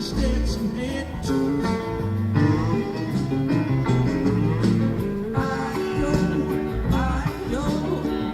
Stetson head too.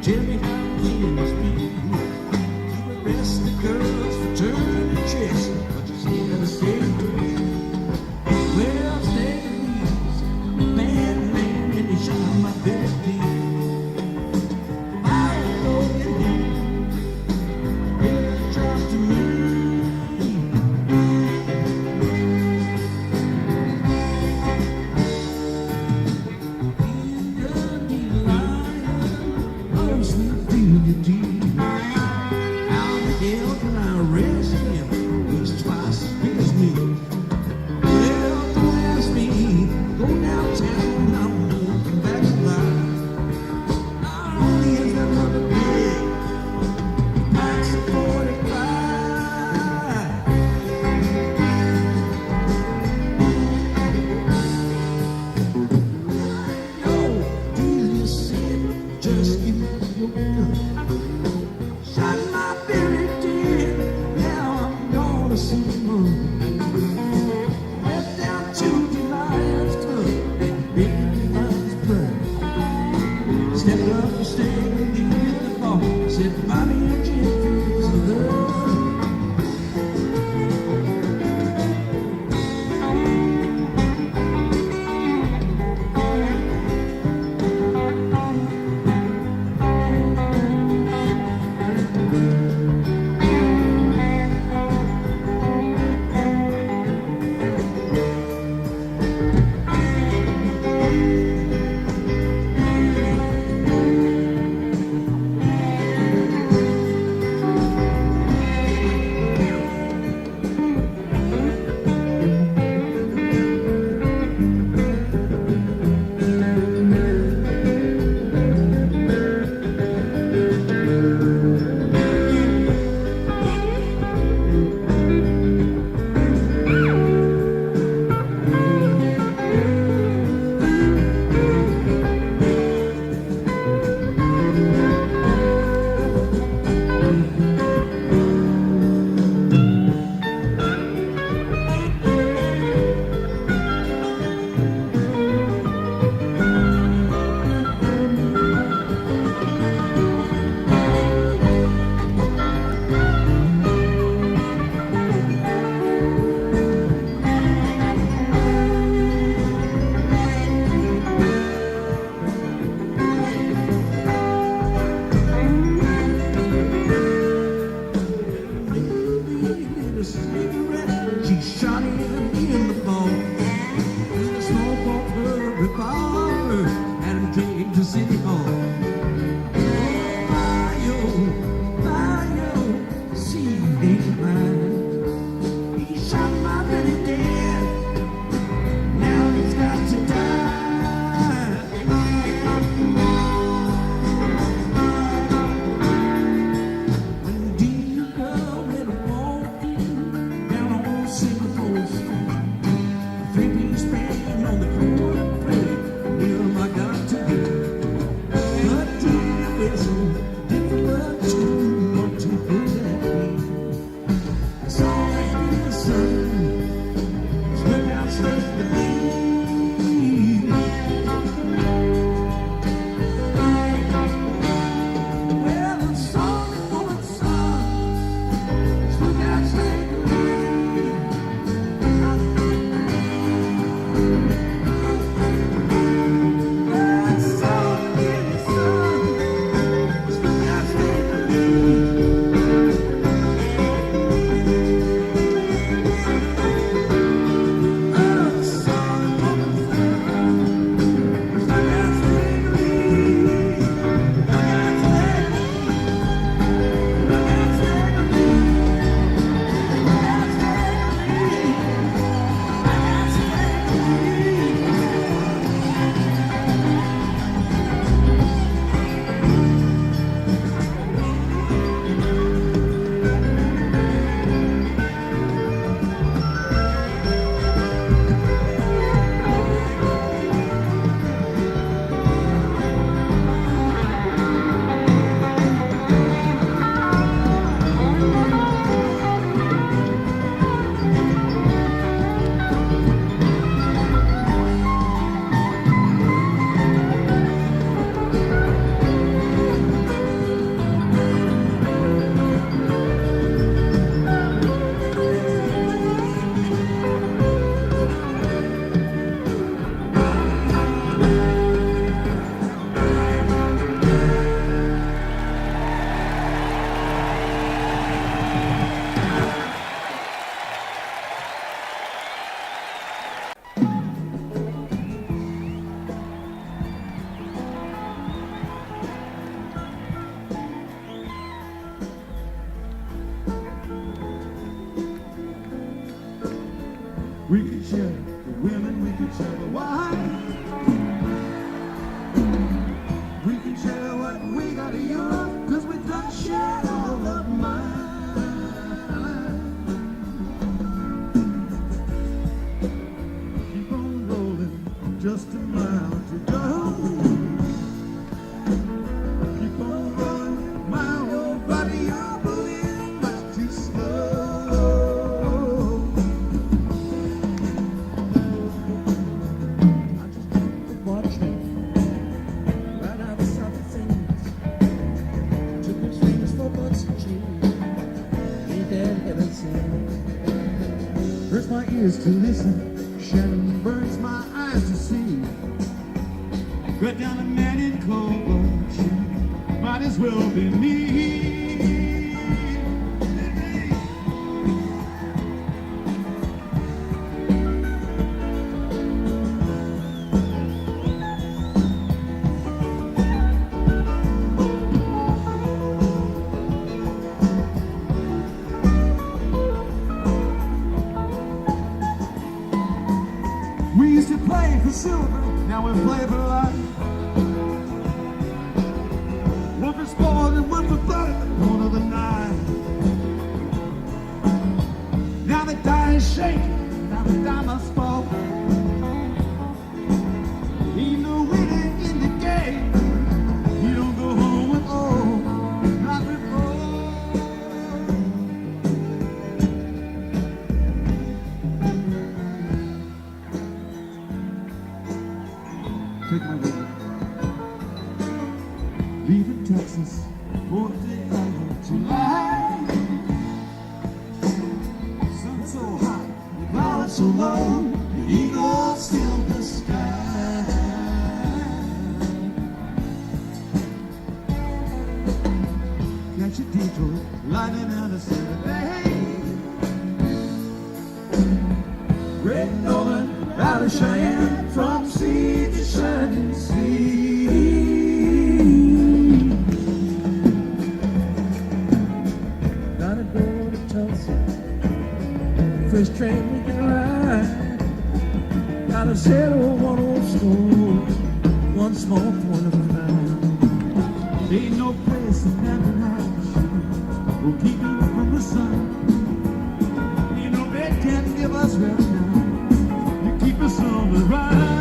Tell me how it must be. You arrest the girls for turning the tricks, but you still stay to me. Well, stay please, man, and he shot my baby. I know you need, yeah, trust me. We can share the women, we can share the wine. We can share what we got to use, cause we done shared all of mine. Keep on rolling, just a mile to go. Keep on rolling, my old body, you're moving much too slow. I just took the water train right out of South Things. Took them swings for butts and cheese. Ain't that heaven sent? Hurts my ears to listen, Shannon burns my eyes to see. Got down a man in cold blood, might as well be me. We used to play for silver, now we play for life. One for sport and one for fun, one of the night. Now the die is shaking, now the die must fall. Ain't no winning in the game, you don't go home with all, not before. Take my word. Leaving Texas for the island tonight. Sun so hot, the clouds so low, the eagles fill the sky. Catch a detour, lighting out a Saturday. Red Northern, Valley Cheyenne, from sea to shining sea. Gotta go to Tulsa, first train we can ride. Gotta settle one old score, one small point of pride. Ain't no place in Appalachia will keep you from the sun. Ain't no bed can give us rest now. You keep us on the ride.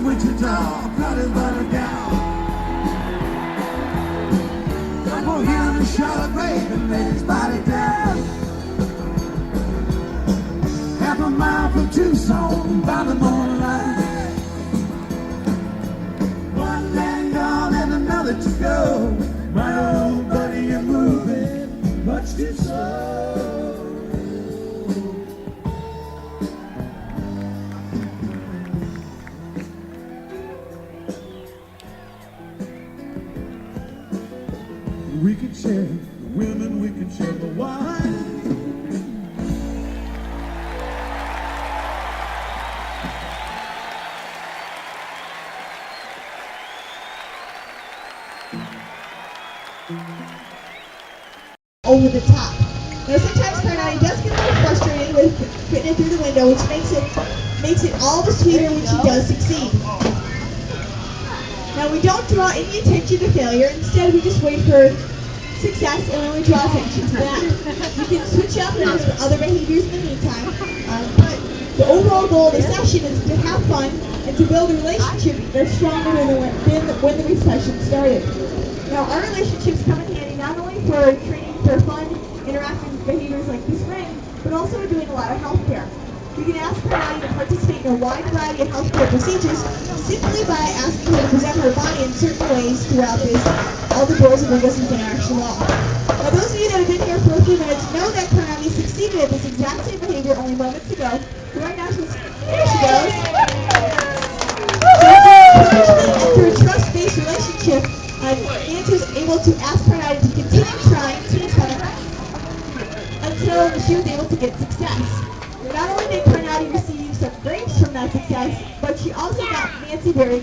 Wichita, crowded by the gal. Couple here in Charlotte, rape and laid his body down. Half a mile from Tucson, by the morning light. We could share the women, we could share the wine. Over the top. Now sometimes Carnati does get a little frustrated with fitting it through the window, which makes it all the sweeter when she does succeed. Now we don't draw any attention to failure. Instead, we just wait for success and then we draw attention to that. You can switch up and do other behaviors in the meantime. But the overall goal of the session is to have fun and to build a relationship that's stronger than when the session started. Now our relationships come in handy not only for training for fun, interactive behaviors like this ring, but also doing a lot of healthcare. You can ask Carnati to participate in a wide variety of healthcare procedures simply by asking her to present her body in certain ways throughout all the doors of Linguist Interaction Law. Now those of you that have been here for a few minutes know that Carnati succeeded at this exact same behavior only moments ago. Right now here she goes. Through a trust-based relationship, Nancy was able to ask Carnati to continue trying to until she was able to get success. Not only did Carnati receive some grapes from that success, but she also got Nancy very